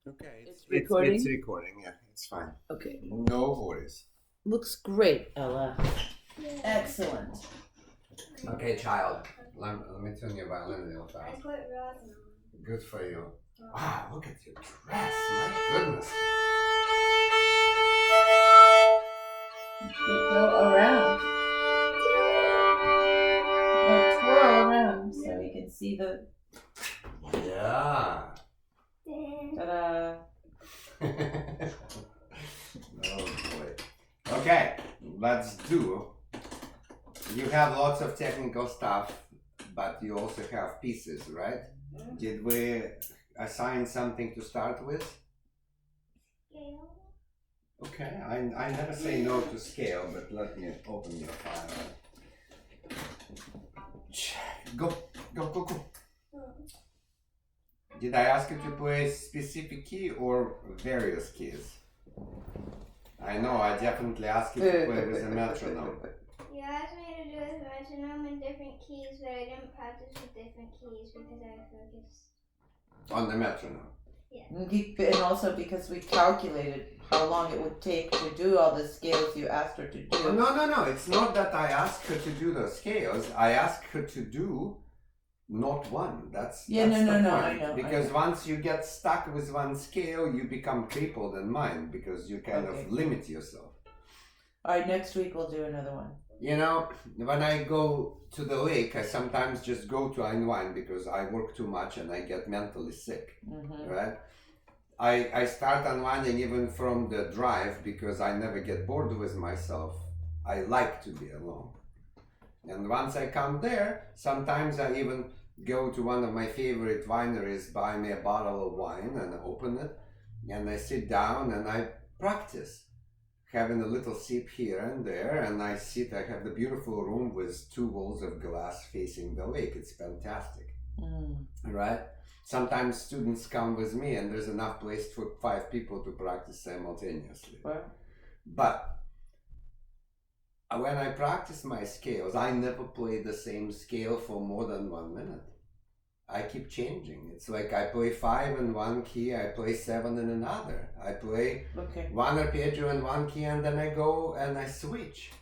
Okay, It's it's recording? recording. Yeah, it's fine. Okay. No worries. Looks great, Ella. Excellent. Okay, child. Let me turn your violin real fast. Good for you. Wow, look at your dress. My goodness. You go around. No, twirl around so you can see the Yeah. ta-da. Oh boy. Okay, let's do. You have lots of technical stuff, but you also have pieces, right? Did we assign something to start with? Okay, I never say no to scale, but let me open your file. Go, go. Did I ask you to play specific key or various keys? I know, I definitely asked you to play with a metronome. You asked me to do with metronome in different keys, but I didn't practice with different keys because I focused. On the metronome. And also because we calculated how long it would take to do all the scales you asked her to do. No. It's not that I asked her to do the scales. I asked her to do not one. That's No, the point. I know. Because once you get stuck with one scale, you become crippled in mind because you kind of limit yourself. All right, next week we'll do another one. You know, when I go to the lake, I sometimes just go to unwind because I work too much and I get mentally sick, right? I start unwinding even from the drive because I never get bored with myself. I like to be alone. And once I come there, sometimes I even go to one of my favorite wineries, buy me a bottle of wine and open it, and I sit down and I practice. Having a little sip here and there, and I have the beautiful room with 2 walls of glass facing the lake. It's fantastic, right? Sometimes students come with me and there's enough place for 5 people to practice simultaneously. Right. But when I practice my scales, I never play the same scale for more than 1 minute. I keep changing. It's like I play 5 in one key, I play 7 in another. I play one arpeggio in one key and then I go and I switch.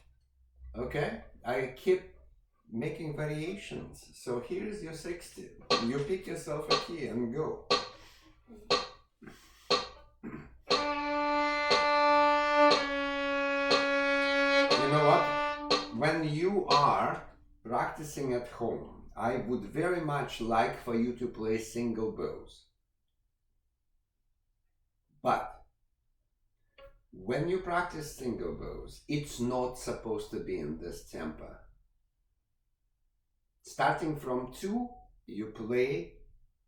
Okay? I keep making variations. So here's your 60. You pick yourself a key and go. You know what? When you are practicing at home, I would very much like for you to play single bows. But when you practice single bows, it's not supposed to be in this tempo. Starting from 2, you play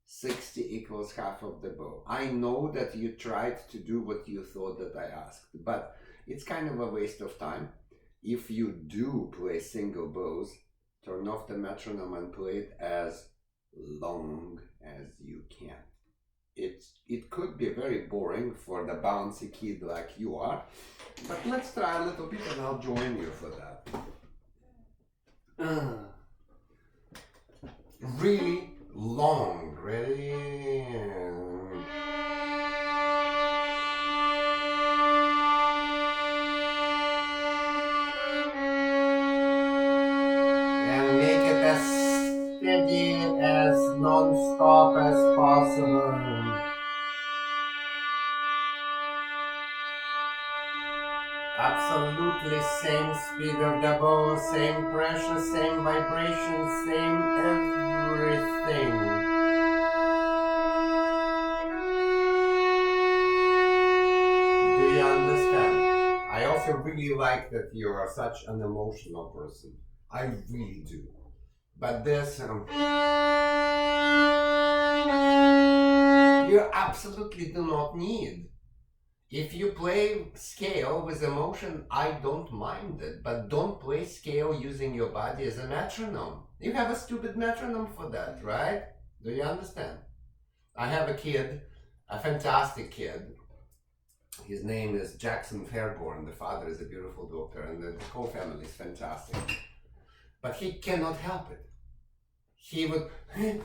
60 equals half of the bow. I know that you tried to do what you thought that I asked, but it's kind of a waste of time. If you do play single bows, turn off the metronome and play it as long as you can. It could be very boring for the bouncy kid like you are, but let's try a little bit and I'll join you for that. Really long, ready? And make it as steady, as non-stop as possible. Absolutely same speed of the bow, same pressure, same vibration, same everything. Do you understand? I also really like that you are such an emotional person. I really do. But this, you absolutely do not need. If you play scale with emotion, I don't mind it, but don't play scale using your body as a metronome. You have a stupid metronome for that, right? Do you understand? I have a kid, a fantastic kid. His name is Jackson Fairborn. The father is a beautiful doctor, and the whole family is fantastic. But he cannot help it. He would, I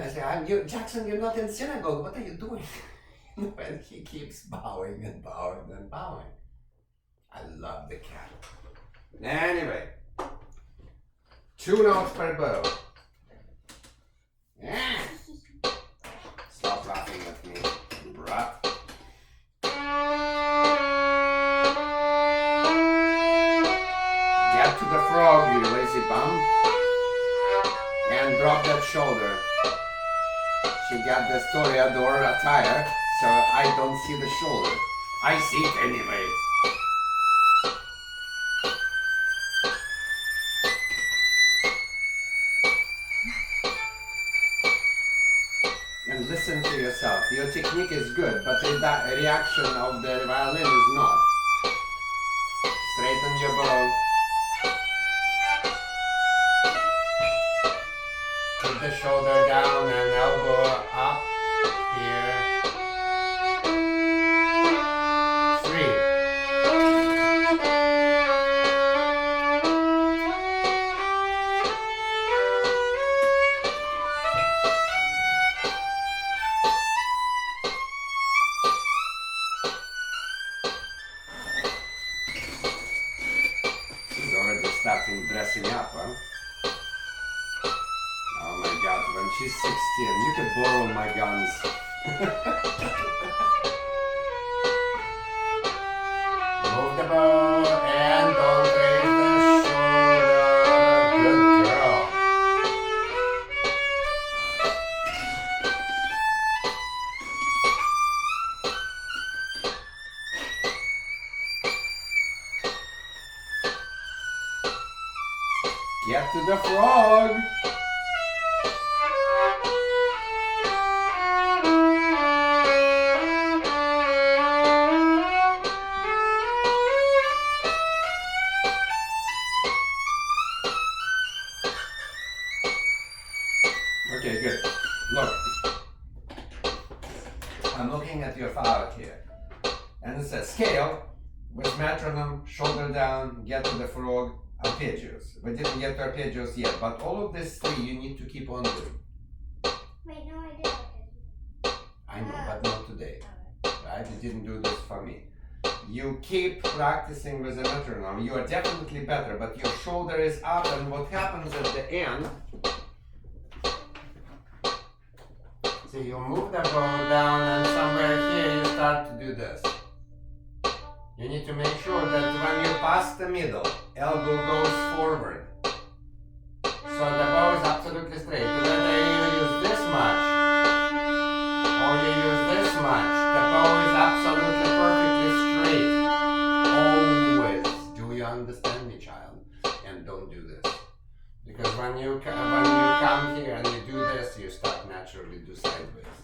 say, Jackson, you're not in synagogue. What are you doing? when he keeps bowing and bowing and bowing. I love the cat. Anyway, 2 notes per bow. Yeah. Stop laughing at me, brat. Get to the frog, you lazy bum. And drop that shoulder. She got the Toreador attire, so I don't see the shoulder. I see it anyway. And listen to yourself. Your technique is good, but the reaction of the violin is not. Straighten your bow. Put the shoulder down and elbow up here. 3. She's already starting dressing up, huh? Oh my god, when she's 16, you could borrow my guns. Move the bow and don't raise the shoulder. Good girl. Get to the frog. Okay, good. Look, I'm looking at your file here, and it says scale with metronome, shoulder down, get to the frog, arpeggios. We didn't get to arpeggios yet, but all of these 3 you need to keep on doing. Wait, no, I did. I know, but not today, right? You didn't do this for me. You keep practicing with the metronome. You are definitely better, but your shoulder is up, and what happens at the end? So you move the bow down, and somewhere here you start to do this. You need to make sure that when you pass the middle, elbow goes forward. So the bow is absolutely straight. Whether you use this much or you use this much, the bow is absolutely perfectly straight. Always. Do you understand me, child? And don't do this. Because when you come here and you do this, you start naturally do sideways.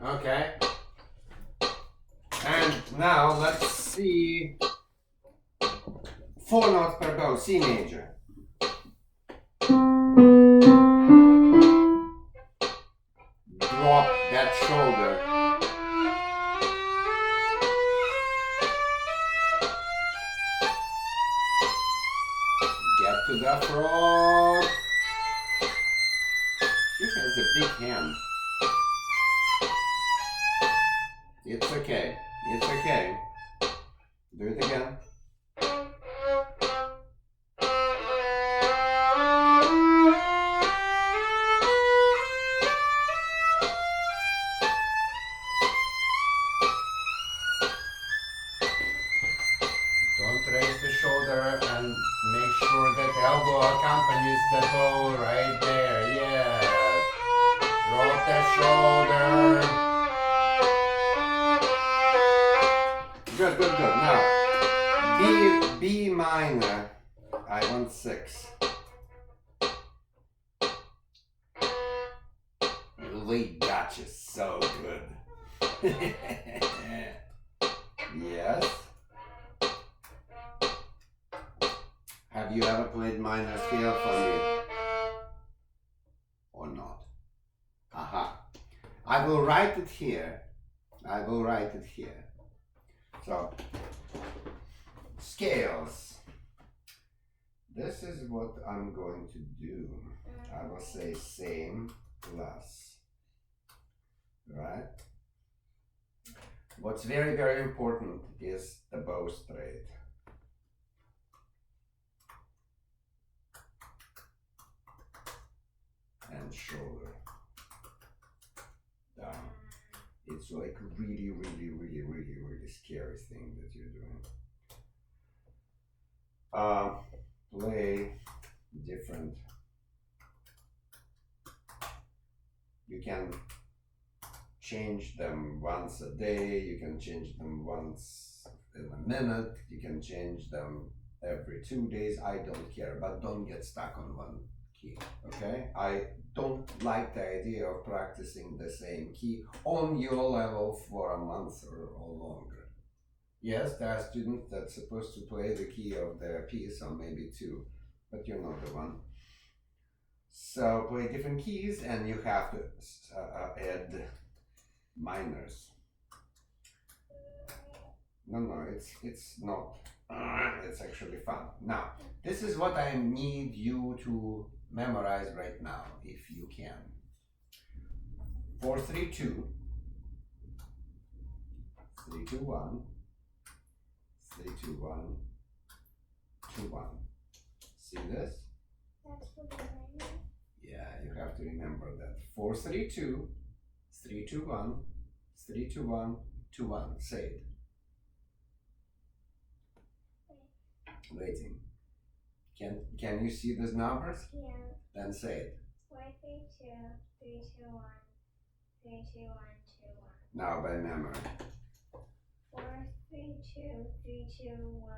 Okay? And now let's see. 4 notes per bow, C major. Drop that shoulder. Get to the frog. She has a big hand. It's okay. It's okay. Do it again. Don't raise the shoulder and make sure that the elbow accompanies the bow right there. Yes. Drop the shoulder. Good, good, good. Now, B minor. I want 6. We got you so good. Yes. Have you ever played minor scale for me? Or not? Aha. I will write it here. I will write it here. So, scales. This is what I'm going to do. I will say same plus right? What's very, very important is the bow straight. And shoulder down. It's like really, really, really, really, really scary thing that you're doing. Play different. You can change them once a day, you can change them once in a minute, you can change them every 2 days. I don't care, but don't get stuck on one key, okay? I don't like the idea of practicing the same key on your level for a month or longer. Yes, there are students that's supposed to play the key of their piece, or maybe 2, but you're not the one. So play different keys, and you have to add minors. No, it's not. It's actually fun. Now, this is what I need you to memorize right now, if you can. 4, 3, 2, 3, 2, 1, 3, 2, 1, 2, 1. See this? That's for the minor. Yeah, you have to remember that. 4, 3, 2, 3, 2, 1, 3, 2, 1, 2, 1. Say it. Waiting. Can you see these numbers? Yeah. Then say it. 4, 3, 2, 3, 2, 1, 3, 2, 1, 2, 1. Now by memory. 4, 3, 2, 3, 2, 1,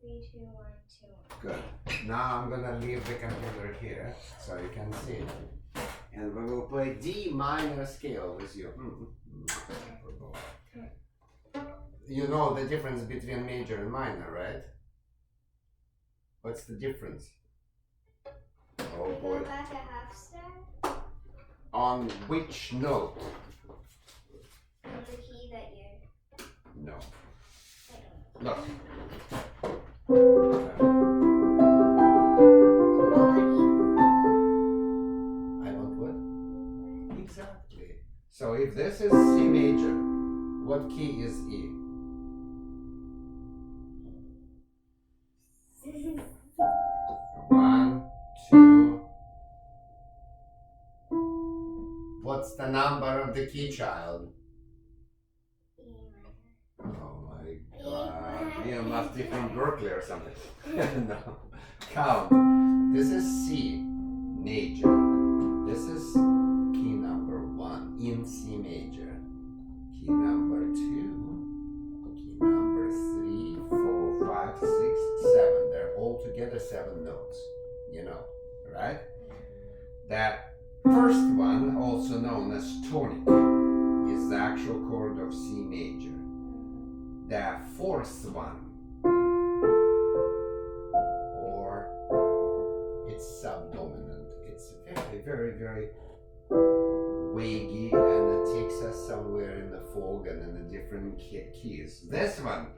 3, 2, 1, 2, 1. Good. Now I'm gonna leave the computer here so you can see it. And we will play D minor scale with you. You know the difference between major and minor, right? What's the difference? Oh We boy. go back a half step On which note? on the key that you're. No. I don't know. Look. I want what? Exactly. So if this is C major, what key is E? 1, 2. What's the number of the key, child? E minor. Oh my god. You must be from Berkeley or something. No. Count. This is C major. This is key number 1 in C major. Key number 2. Key number 3, 4, 5, 6, 7. They're all together 7 notes. You know, right? That first one, also known as tonic, is the actual chord of C major. The fourth one, or it's subdominant. It's very, very, very wavy, and it takes us somewhere in the fog and in the different keys. This one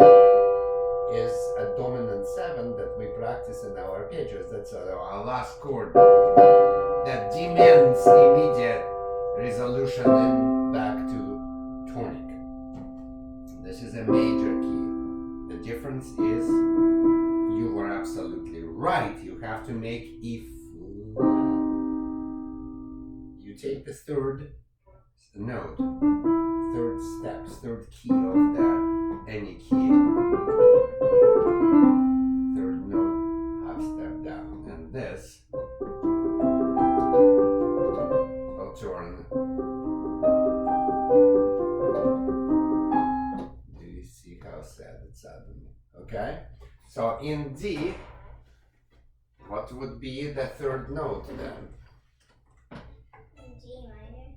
is a dominant 7 that we practice in our arpeggios. That's our last chord that demands immediate resolution and back to tonic. This is a major key. The difference is, you were absolutely right. You have to make E flat. You take the third note, third steps, third key of any key. Third note, half step down, and this will turn. Do you see how sad it suddenly? Okay? So in D, what would be the third note then? G minor.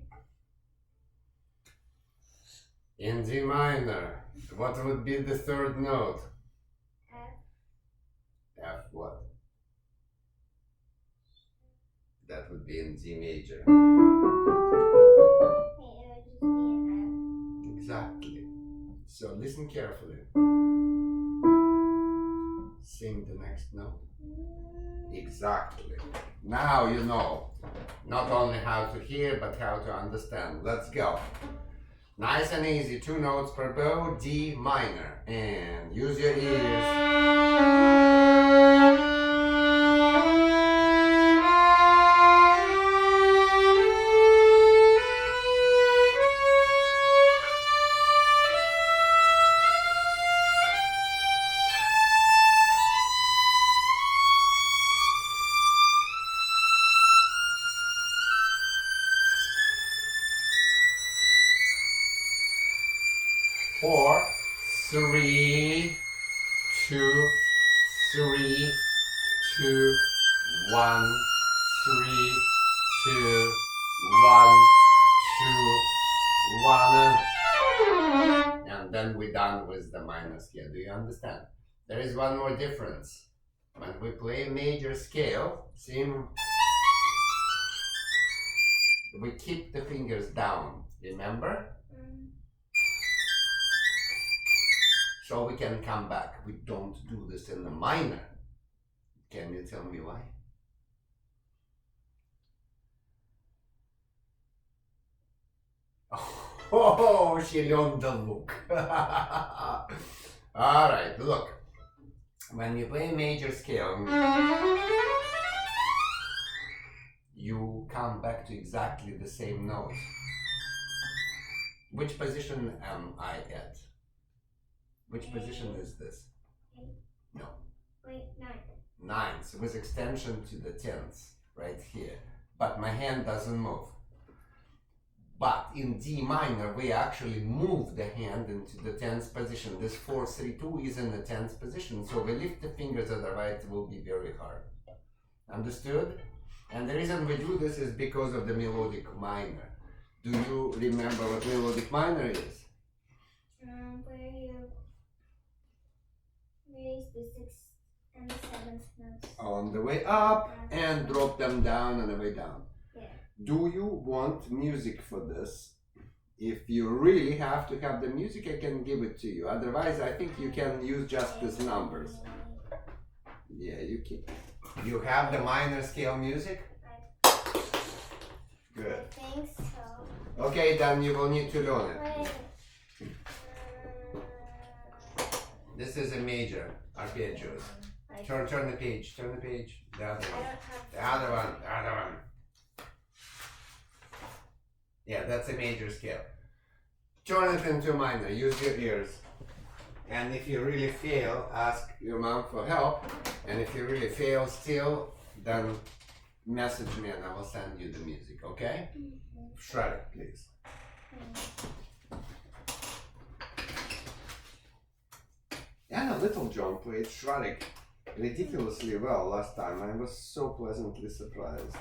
In D minor, what would be the third note? F. F what? That would be in D major. It would just be an Exactly. So listen carefully. Sing the next note. F. Exactly. Now you know Not only how to hear, but how to understand. Let's go. Nice and easy, 2 notes per bow, D minor. And use your ears. Four, 3, 2, 3, 2, 1, 3, 2, 1, 2, 1. And then we're done with the minor scale. Do you understand? There is one more difference. When we play major scale, see, we keep the fingers down, remember? So we can come back. We don't do this in the minor. Can you tell me why? Oh, she learned the look. All right, look. When you play major scale, you come back to exactly the same note. Which position am I at? Which position is this? 8. No. Wait, 9. 9th with extension to the 10th right here. But my hand doesn't move. But in D minor, we actually move the hand into the 10th position. This 4-3-2 is in the 10th position. So we lift the fingers, otherwise it will be very hard. Understood? And the reason we do this is because of the melodic minor. Do you remember what melodic minor is? Where you raise the 6th and the 7th notes. On the way up and drop them down on the way down. Yeah. Do you want music for this? If you really have to have the music, I can give it to you. Otherwise, I think you can use just these numbers. Yeah, you can. You have the minor scale music? Good. I think so. Okay, then you will need to learn it. Wait. This is a major arpeggios. Turn the page. Turn the page. The other I one. don't have. The other one. The other one. Yeah, that's a major scale. Turn it into minor. Use your ears. And if you really fail, ask your mom for help. And if you really fail still, then message me and I will send you the music, okay? Shred it, please. And Little John played Shredding ridiculously well last time. I was so pleasantly surprised.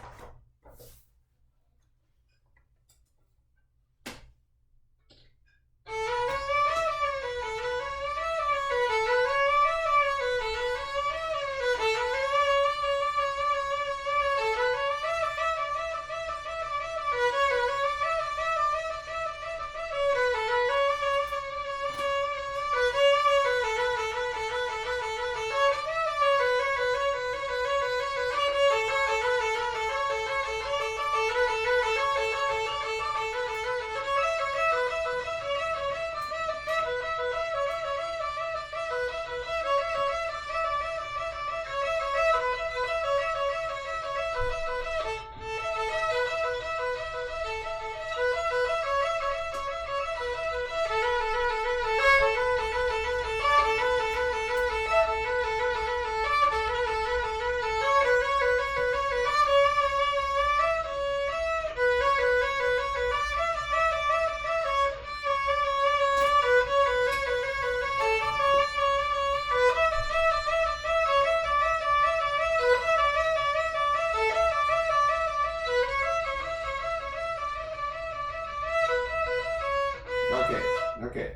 Okay.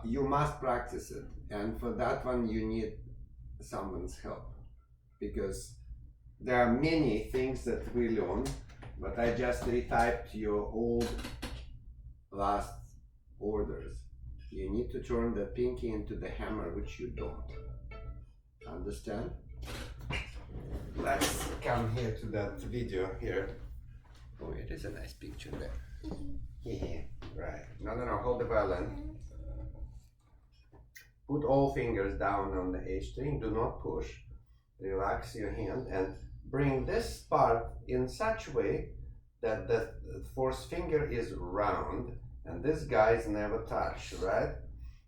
You must practice it, and for that one you need someone's help, because there are many things that we learn, but I just retyped your old last orders. You need to turn the pinky into the hammer, which you don't. Understand? let's come here to that video here. Oh, it is a nice picture there. Yeah, right. No, hold the violin. Put all fingers down on the A string, do not push. Relax your hand and bring this part in such a way that the fourth finger is round and these guys never touch, right?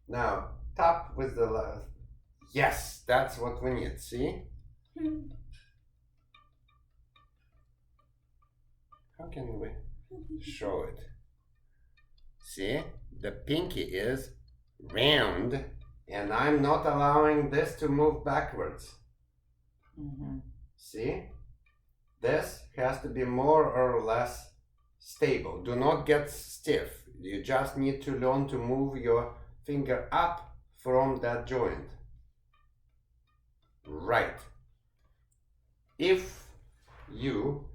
Now, tap with the left. Yes, that's what we need, see? How can we show it? See, the pinky is round and I'm not allowing this to move backwards. See? This has to be more or less stable. Do not get stiff. You just need to learn to move your finger up from that joint. Right. If you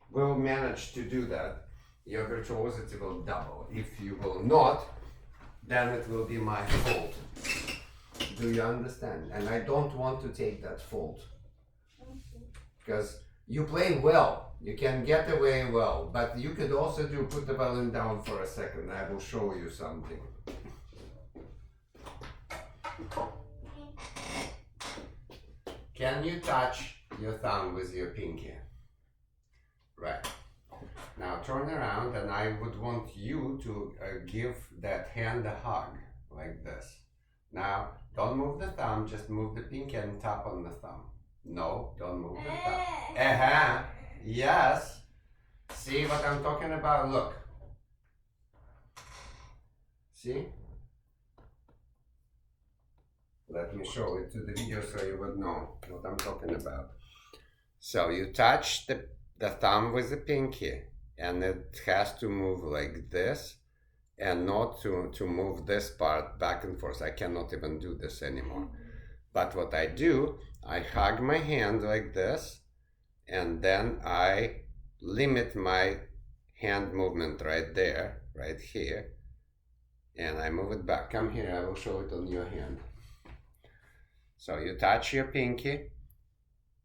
will manage to do that, your virtuosity will double. If you will not, then it will be my fault. Do you understand? And I don't want to take that fault. Because you play well, you can get away well, but you could also put the violin down for a second. I will show you something. Can you touch your thumb with your pinky? Right. Now turn around and I would want you to give that hand a hug, like this. Now, don't move the thumb, just move the pinky and tap on the thumb. No, don't move the thumb. Yes. See what I'm talking about? Look. See? Let me show it to the video so you would know what I'm talking about. So you touch the thumb with the pinky and it has to move like this and not to move this part back and forth. I cannot even do this anymore. But what I do, I hug my hand like this and then I limit my hand movement right there, right here, and I move it back. Come here, I will show it on your hand. So you touch your pinky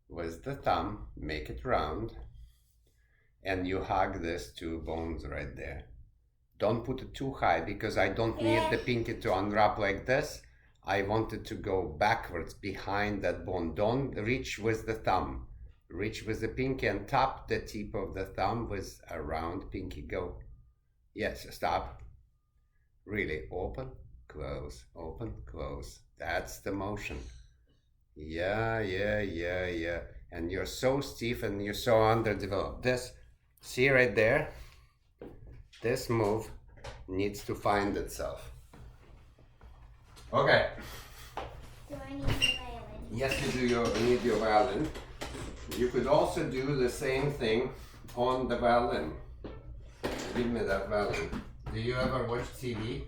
with the thumb, make it round, and you hug these two bones right there. Don't put it too high because I don't need the pinky to unwrap like this. I want it to go backwards behind that bone. Don't reach with the thumb. Reach with the pinky and tap the tip of the thumb with a round pinky. Go. Yes, stop. Really, open, close, open, close. That's the motion. Yeah. And you're so stiff and you're so underdeveloped. This, see right there? This move needs to find itself. Okay. Do I need the violin? Yes, you do. You need your violin. You could also do the same thing on the violin. Give me that violin. Do you ever watch TV?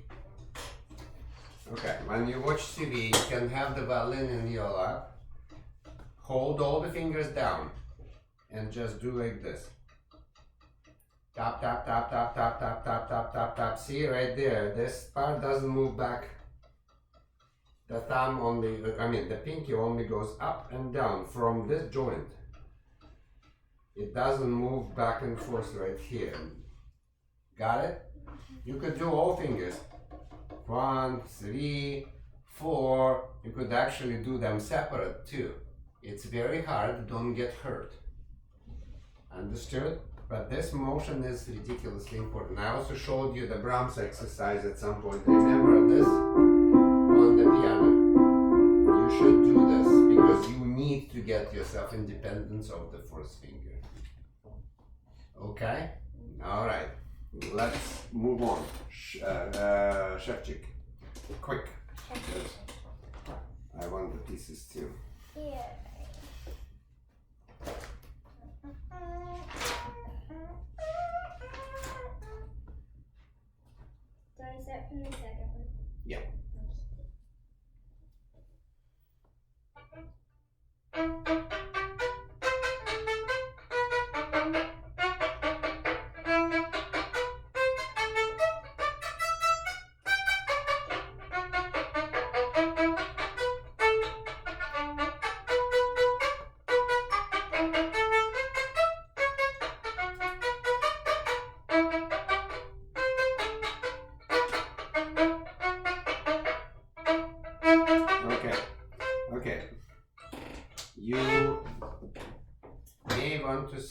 Okay, when you watch TV, you can have the violin in your lap. Hold all the fingers down and just do like this. Tap, tap, tap, tap, tap, tap, tap, tap, tap, tap. See right there, this part doesn't move back. The thumb only, the pinky only goes up and down from this joint. It doesn't move back and forth right here. Got it? You could do all fingers. 1, 3, 4. You could actually do them separate too. It's very hard, don't get hurt. Understood? But this motion is ridiculously important. I also showed you the Brahms exercise at some point. Remember this on the piano. You should do this because you need to get yourself independence of the fourth finger. Okay? Alright. Let's move on. Shevchik. Quick. I want the pieces too. Yeah. Do I start from the second one? Yeah.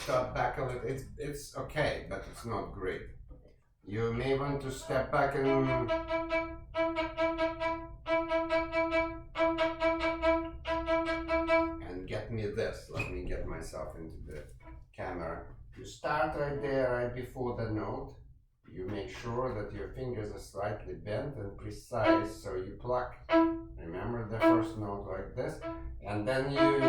step back a little. It's okay, but it's not great. You may want to step back and get me this. Let me get myself into the camera. You start right there, right before the note. You make sure that your fingers are slightly bent and precise, so you pluck. Remember the first note like this, and then you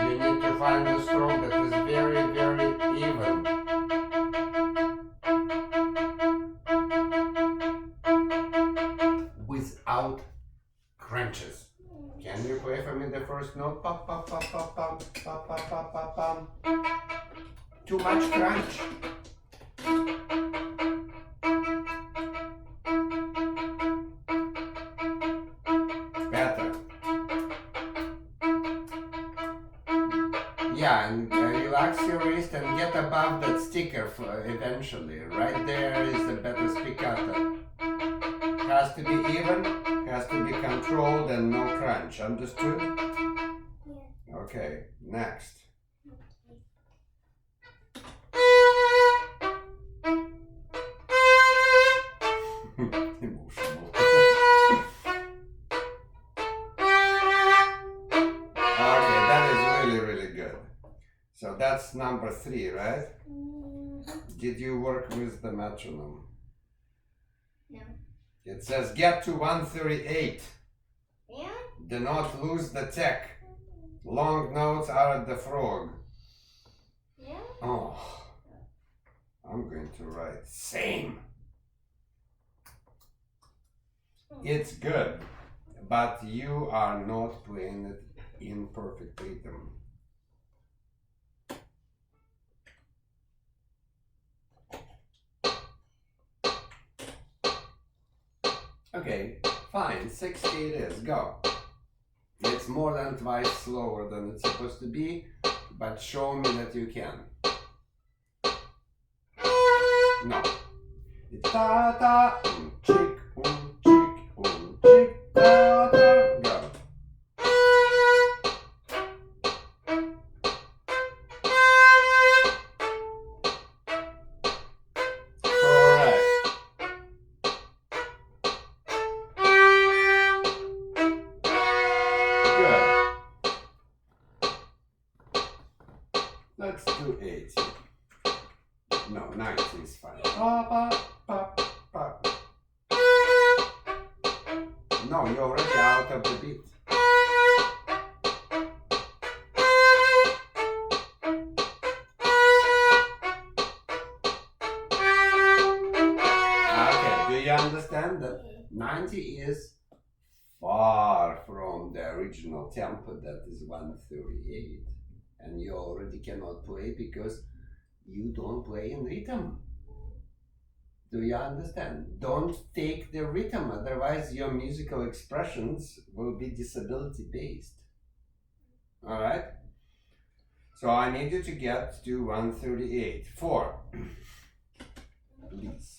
need to find a stroke that is very, very even. Without crunches. Can you play for me the first note? Pop, pop, pop, pop, pop, pop, pop, pop, pop, pop. Too much crunch. Better. Yeah, and relax your wrist and get above that sticker for eventually. Right there is a better spiccato. Has to be even, has to be controlled and no crunch. Understood? Yeah. Okay, next. Emotional. Okay, that is really, really good. So that's number 3, right? Did you work with the metronome? No. It says get to 138. Yeah? Do not lose the tech. Long notes are at the frog. Yeah? Oh, I'm going to write same. It's good, but you are not playing it in perfect rhythm. Okay, fine, 60 it is, go. It's more than twice slower than it's supposed to be, but show me that you can. No. It's ta ta, chick, chick, ta ta, go. Correct. Good. Let's do 80. No, 90 is fine. Pa, pa, pa, pa. No, you're already out of the beat. Okay, do you understand that 90 is far from the original tempo that is 138, and you already cannot play because you don't play in rhythm. Do you understand? Don't take the rhythm, otherwise your musical expressions will be disability based. Alright? So I need you to get to 138. 4. Please.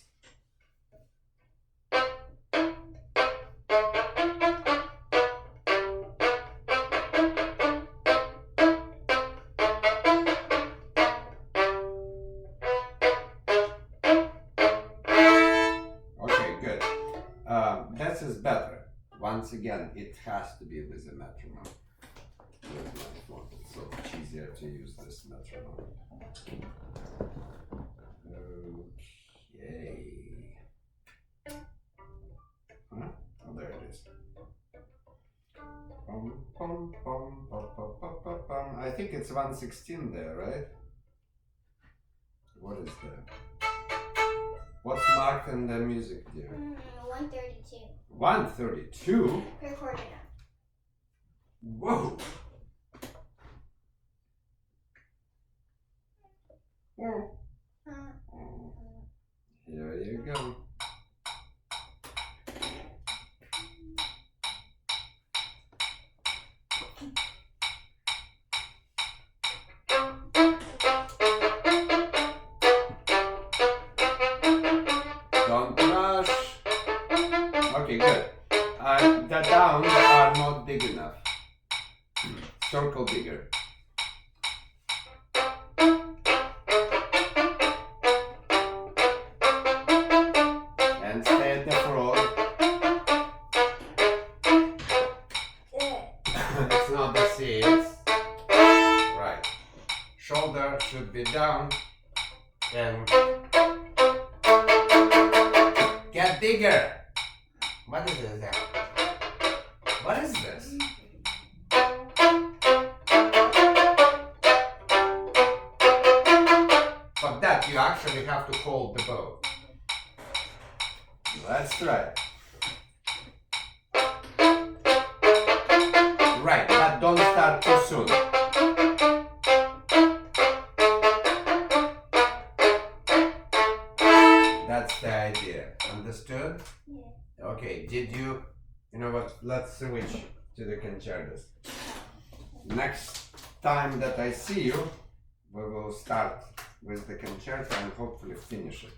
This is better. Once again, it has to be with a metronome. Where's my phone? It's so much easier to use this metronome. Okay. Huh? Oh, there it is. Pum, pum, pum, pum, pum, pum, pum, pum. I think it's 116 there, right? What is there? What's marked in the music, dear? 132. 132? Recorded up. Whoa! Here you go. Don't rush. Okay, good. The downs are not big enough. Circle bigger. And stay at the front. It's not the seats. Right. Shoulder should be down. And get bigger. What is this? What is this? For that, you actually have to hold the bow. Let's try. Right, but don't start too soon. That's the idea. Understood? Yeah. Okay, did you know what? Let's switch to the concertos. Next time that I see you, we will start with the concerto and hopefully finish it.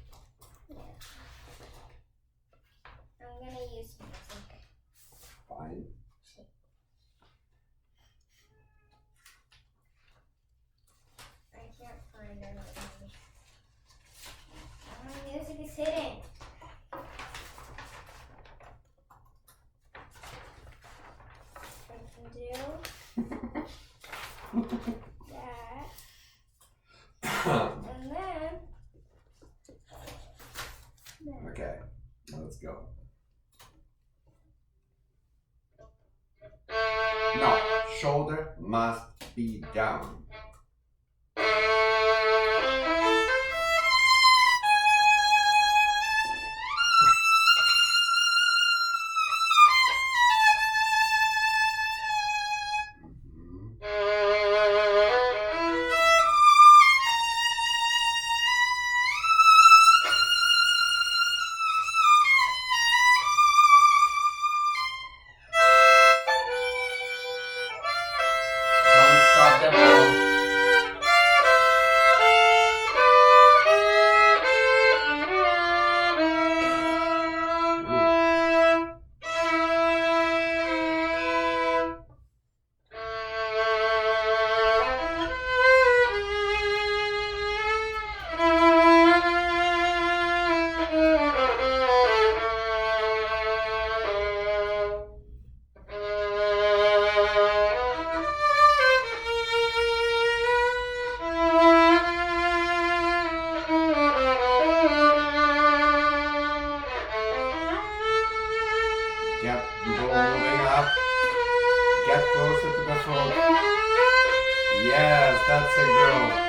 I'm gonna use music. Fine. I can't find it. My music is hidden. I can do that, and then Okay, let's go. No, shoulder must be down. Don't stop the ball. Get the ball moving up. Get closer to the front. Yes, that's a girl.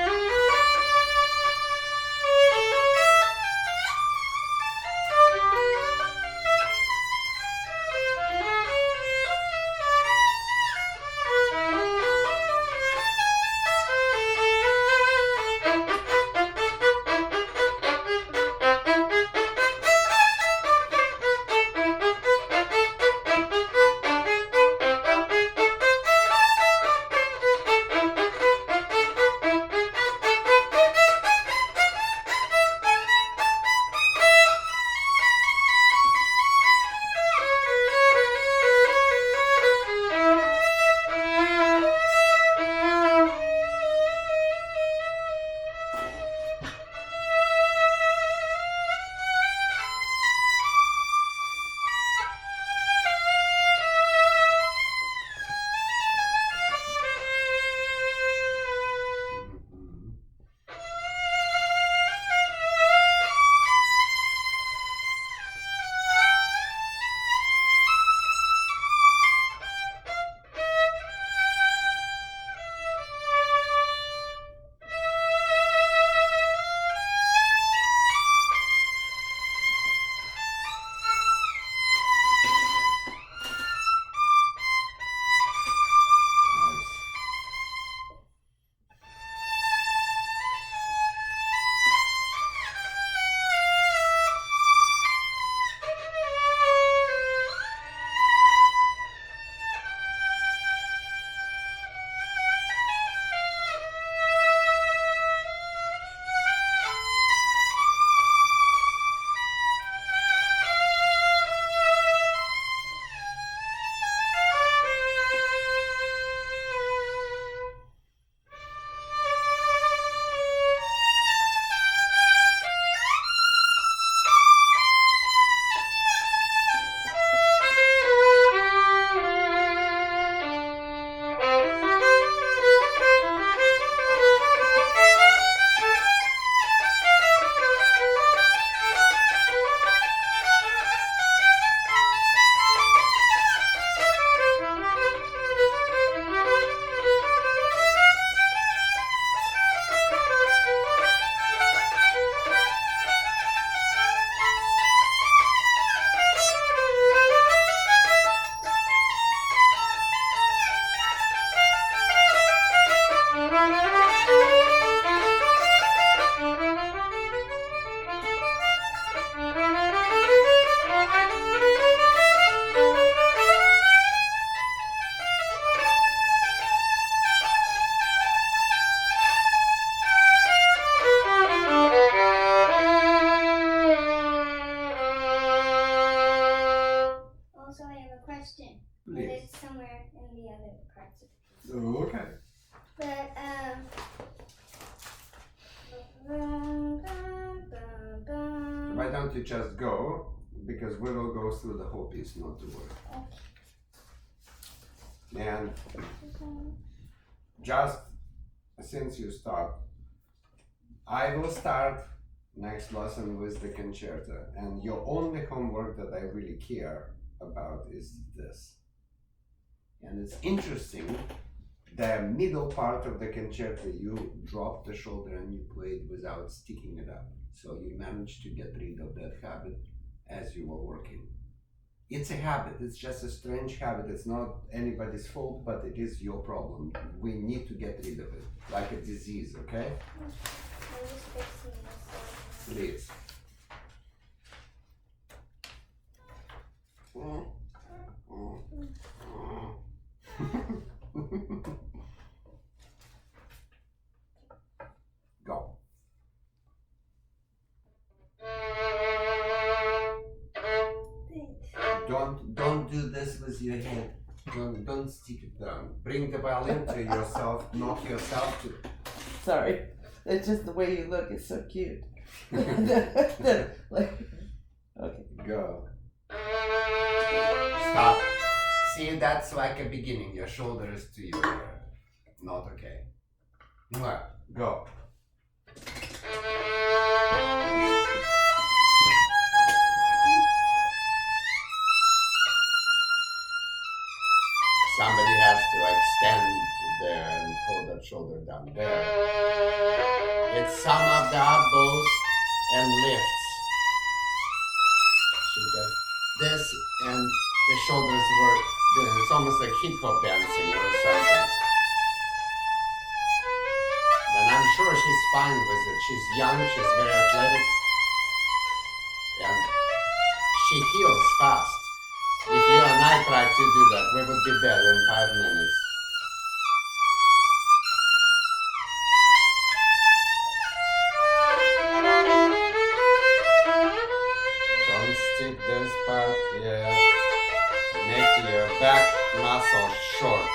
the other parts of the piece. Okay. But Why don't you just go? Because we will go through the whole piece, not to worry. And just since you start, I will start next lesson with the concerto, and your only homework that I really care about is this. And it's interesting, the middle part of the concerto, you drop the shoulder and you play it without sticking it up. So you managed to get rid of that habit as you were working. It's a habit, it's just a strange habit. It's not anybody's fault, but it is your problem. We need to get rid of it, like a disease, okay? I'm just fixing this. Please. Go. Don't do this with your head. Don't stick it down. Bring the violin to yourself. Knock yourself to. Sorry. It's just the way you look is so cute. Like, okay. Go. Stop. See, that's like a beginning. Your shoulder is to your not okay. Go. Somebody has to like stand there and hold that shoulder down there. It's some of the elbows and lifts. She does this and the shoulders work. It's almost like hip hop dancing or something. And I'm sure she's fine with it. She's young, she's very athletic. And she heals fast. If you and I tried to do that, we would be dead in 5 minutes. Don't stick this part here. Make your back muscle short.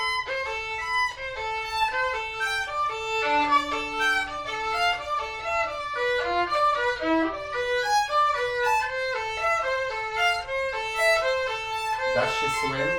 Does she swim?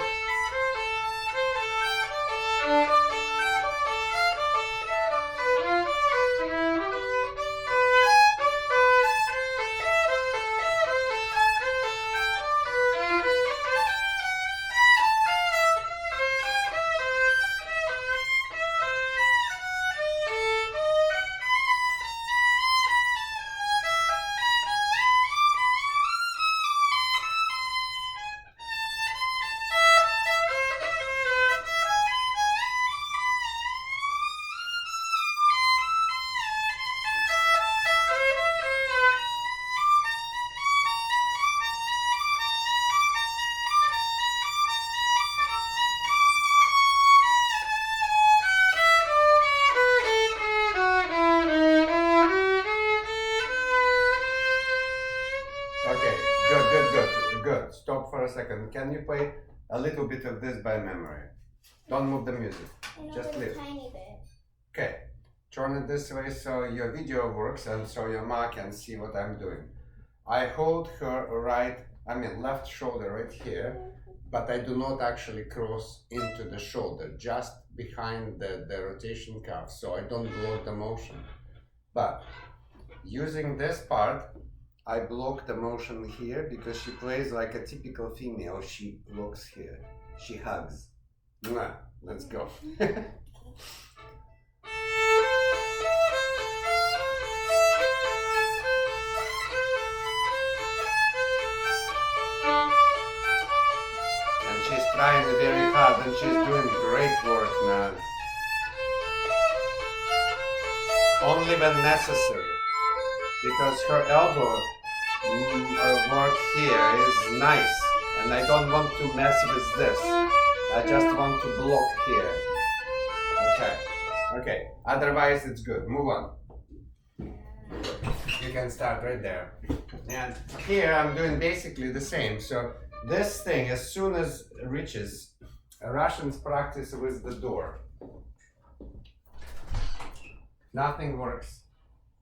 Good. Stop for a second. Can you play a little bit of this by memory? Don't move the music. Just a live. tiny bit. Okay. Turn it this way so your video works and so your ma can see what I'm doing. I hold her left shoulder right here, but I do not actually cross into the shoulder, just behind the rotation cuff, so I don't block the motion. But using this part, I block the motion here because she plays like a typical female. She looks here. She hugs. Mwah. Let's go. And she's trying very hard and she's doing great work now. Only when necessary. Because her elbow work here is nice and I don't want to mess with this. I just want to block here. Okay, otherwise it's good. Move on. You can start right there. And here I'm doing basically the same. So this thing, as soon as it reaches Russians practice with the door. Nothing works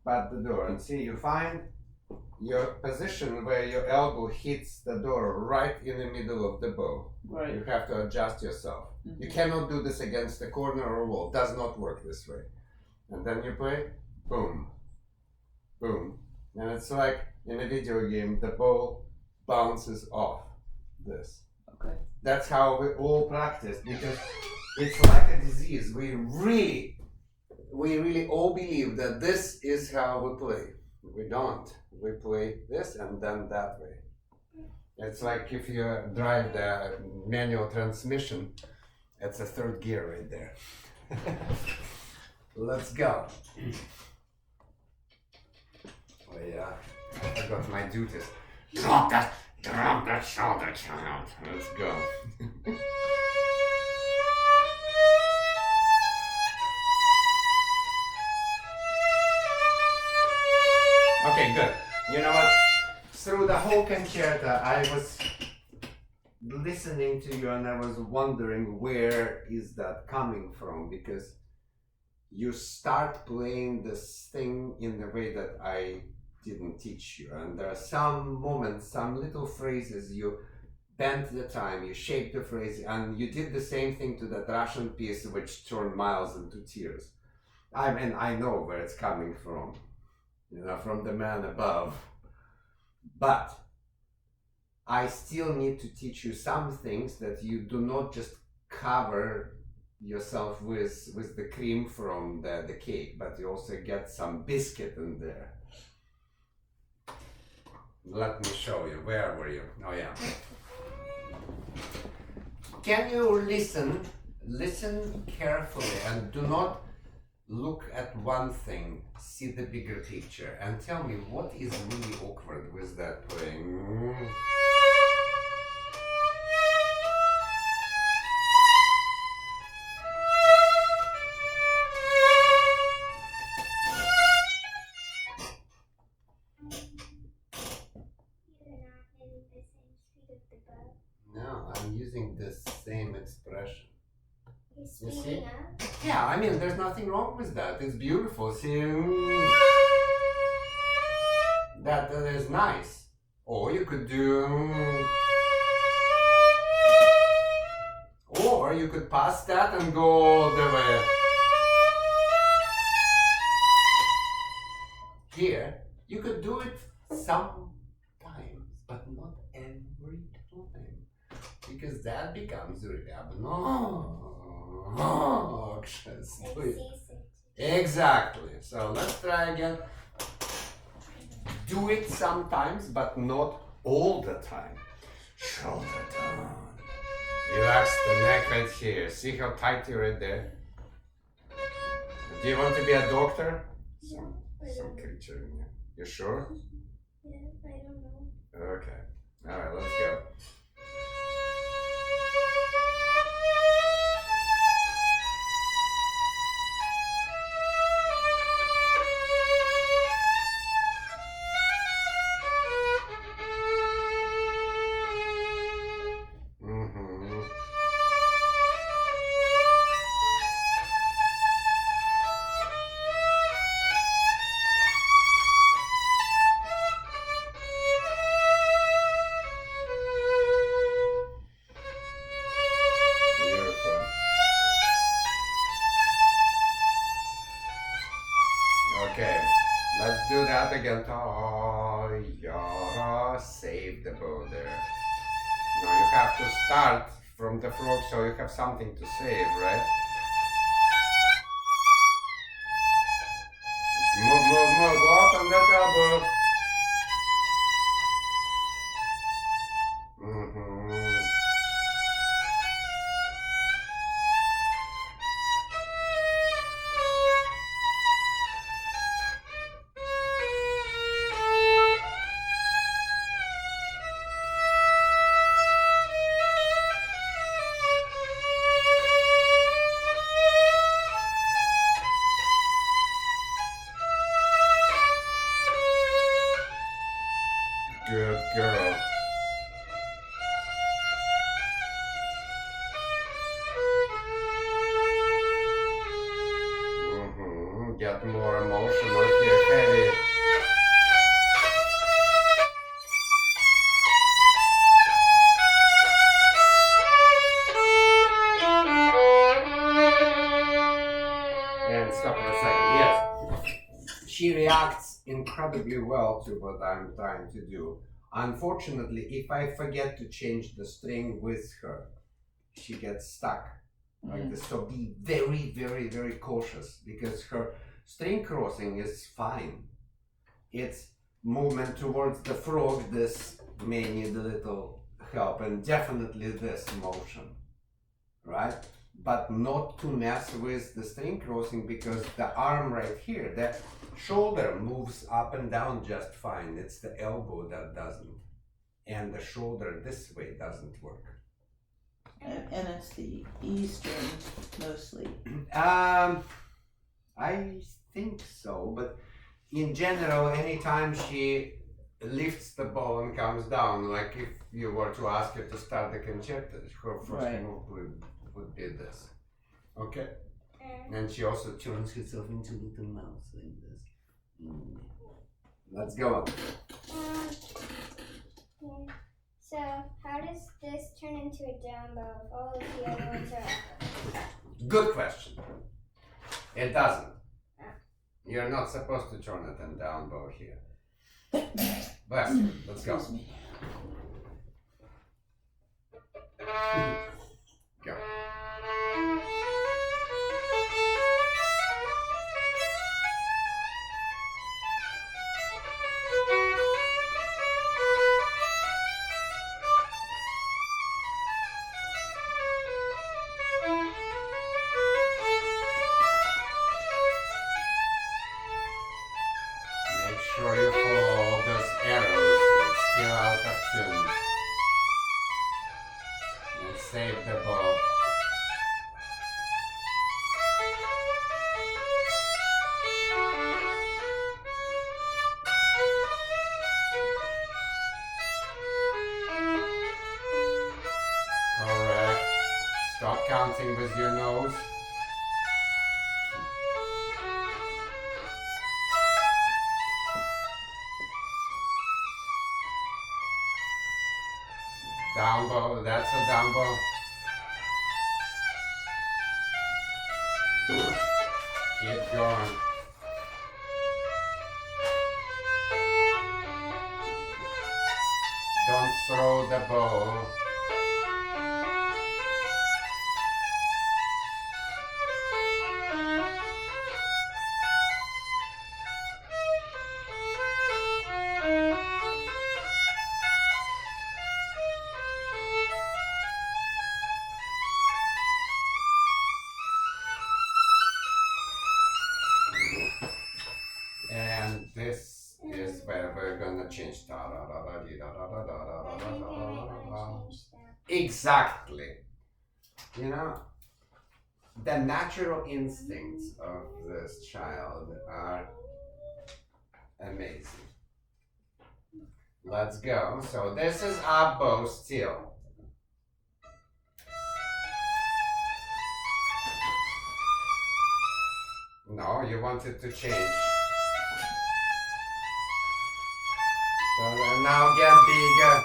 but the door. And see, you find your position where your elbow hits the door right in the middle of the bow. Right. You have to adjust yourself. You cannot do this against a corner or wall. Does not work this way. And then you play, boom, boom. And it's like in a video game, the ball bounces off this. Okay. That's how we all practice, because it's like a disease. We really all believe that this is how we play. We don't. We play this and then that way. It's like if you drive the manual transmission, it's a third gear right there. Let's go. Oh yeah, I forgot my duties. Drop that shoulder, child. Let's go. Okay, good. You know what? Through the whole concerto, I was listening to you and I was wondering where is that coming from, because you start playing this thing in the way that I didn't teach you, and there are some moments, some little phrases you bent the time, you shaped the phrase, and you did the same thing to that Russian piece which turned Miles into tears. I mean, I know where it's coming from, you know, from the man above, but I still need to teach you some things that you do not just cover yourself with the cream from the cake, but you also get some biscuit in there. Let me show you. Where were you? Oh yeah. Can you listen carefully and do not look at one thing, see the bigger picture, and tell me what is really awkward with that playing. No, I'm using the same expression. You're You see? speeding up. Yeah, I mean, there's nothing wrong with that. It's beautiful. See, that is nice. Or you could do, or you could pass that and go all the way. Here, you could do it sometimes, but not every time, because that becomes really obnoxious. Exactly. So let's try again. Do it sometimes, but not all the time. Shoulder down. Relax the neck right here. See how tight you're right there? Do you want to be a doctor? Some creature in here. You sure? Yeah, I don't know. Okay. Alright, let's go. Okay, let's do that again. Save the bow there. Now you have to start from the frog, so you have something to save, right? Move, open the elbow. Good girl. incredibly well to what I'm trying to do. Unfortunately, if I forget to change the string with her, she gets stuck like this. So be very, very, very cautious, because her string crossing is fine. It's movement towards the frog, this may need a little help, and definitely this motion, right? But not to mess with the string crossing, because the arm right here, the shoulder moves up and down just fine. It's the elbow that doesn't, and the shoulder this way doesn't work. And it's the E string mostly. I think so, but in general, anytime she lifts the bow and comes down, like if you were to ask her to start the concerto, her first move would be this. Okay? And she also turns herself into a little mouse like this. Let's go on. Yeah. So, how does this turn into a down bow if all of the other ones are up? Good question. It doesn't. You're not supposed to turn it in down bow here. Bless you. Let's go. Excuse me. Go. Make sure you follow all those arrows. It's still out of tune. And save the bow. Correct. Stop counting with your nose. Down bow, that's a down bow. Keep going. Don't throw the bow. And this is where we're gonna change. I think I might want to change that. Exactly. You know, the natural instincts of this child are amazing. Let's go. So this is up bow still. No, you want it to change. So now get bigger.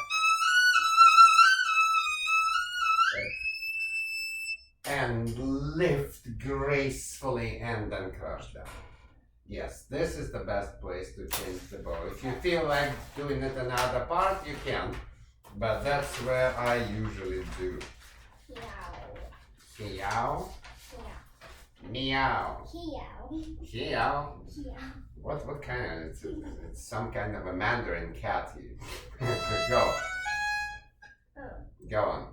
And lift gracefully and then crush down. Yes, this is the best place to change the bow. If you feel like doing it another part, you can. But that's where I usually do. Meow. Meow. Meow. Meow. Meow. Meow. What kind of, it's some kind of a Mandarin cat. Go. Oh. Go on.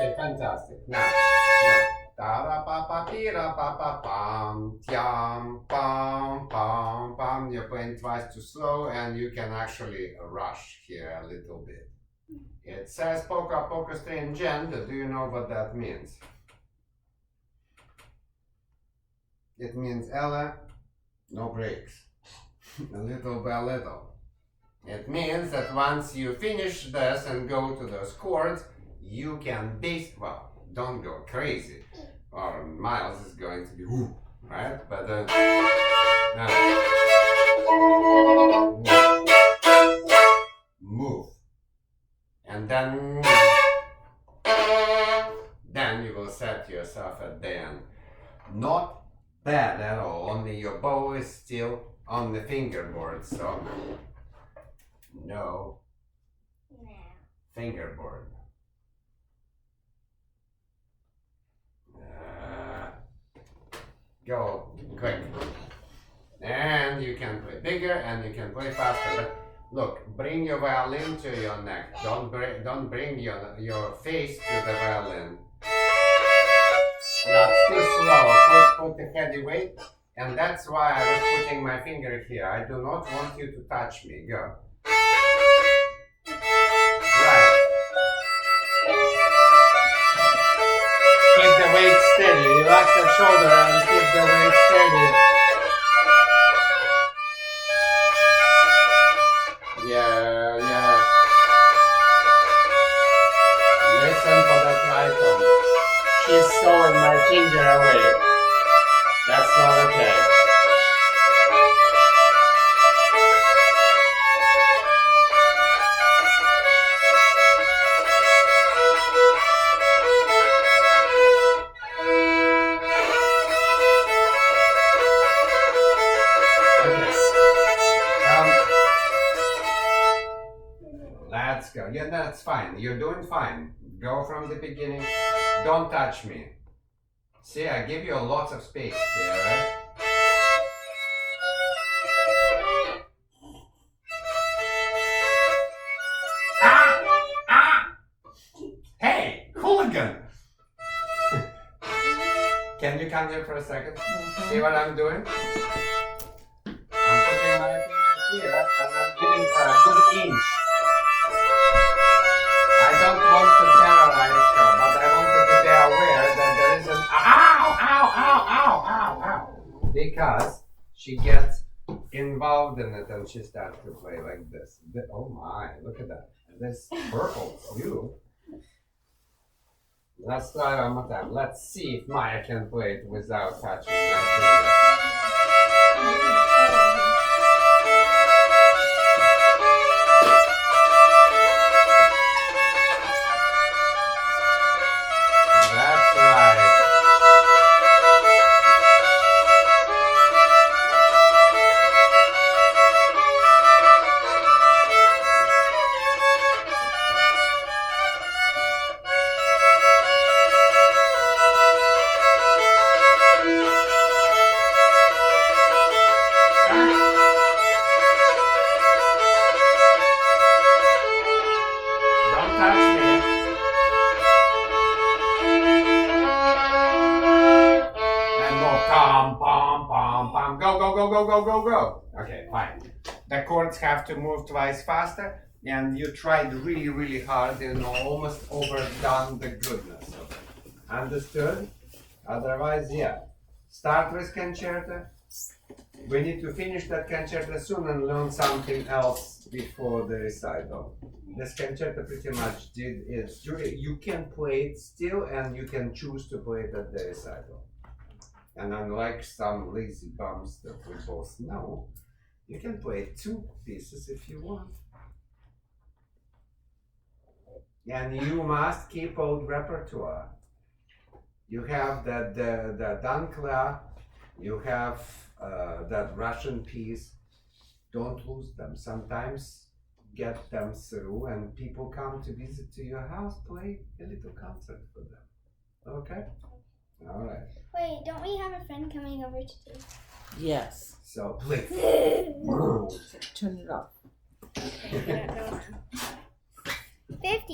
Okay, fantastic. Now. Da-da-pa-pa-pi-ra-pa-pa-pam, tiam, pam, pam, pam. You're playing twice too slow, and you can actually rush here a little bit. It says polka polka stringente. Do you know what that means? It means Ella, no breaks. A little by little. It means that once you finish this and go to those chords, you can well, don't go crazy, or Miles is going to be whoo, right? But move, and then you will set yourself at the end. Not bad at all. Only your bow is still on the fingerboard, so no fingerboard. Go quick, and you can play bigger and you can play faster. But look, bring your violin to your neck. Don't bring your face to the violin. That's too slow. Put the heavy weight, and that's why I was putting my finger here. I do not want you to touch me. Go. Right. Keep the weight steady. Relax the shoulder and keep the weight steady. Yeah. Listen for the triton. She's sewing my finger away. That's not okay. Let's go. Yeah, that's fine. You're doing fine. Go from the beginning. Don't touch me. See, I give you lots of space here, right? Hey, hooligan! Can you come here for a second? See what I'm doing? I'm putting my finger here and I'm giving her a good inch. I don't want to terrorize her, but I want her to be aware that there is an ow, because she gets involved in it and she starts to play like this. Oh my, look at that. This purple too. Let's try one more time. Let's see if Maya can play it without touching my finger. That's right. Don't touch me. And go pom pom pom pom. Go. Okay, fine. The chords have to move twice faster, and you tried really hard and almost overdone the goodness of it. Understood? Otherwise, yeah. Start with concerto. We need to finish that concerto soon and learn something else before the recital. This concerto pretty much did it. You can play it still and you can choose to play it at the recital. And unlike some lazy bums that we both know, you can play 2 pieces if you want. And you must keep old repertoire. You have the Dankla, you have that Russian piece. Don't lose them. Sometimes get them through and people come to visit to your house, play a little concert for them. Okay? All right. Wait, don't we have a friend coming over today? Yes. So please. Turn it off. I don't know. 50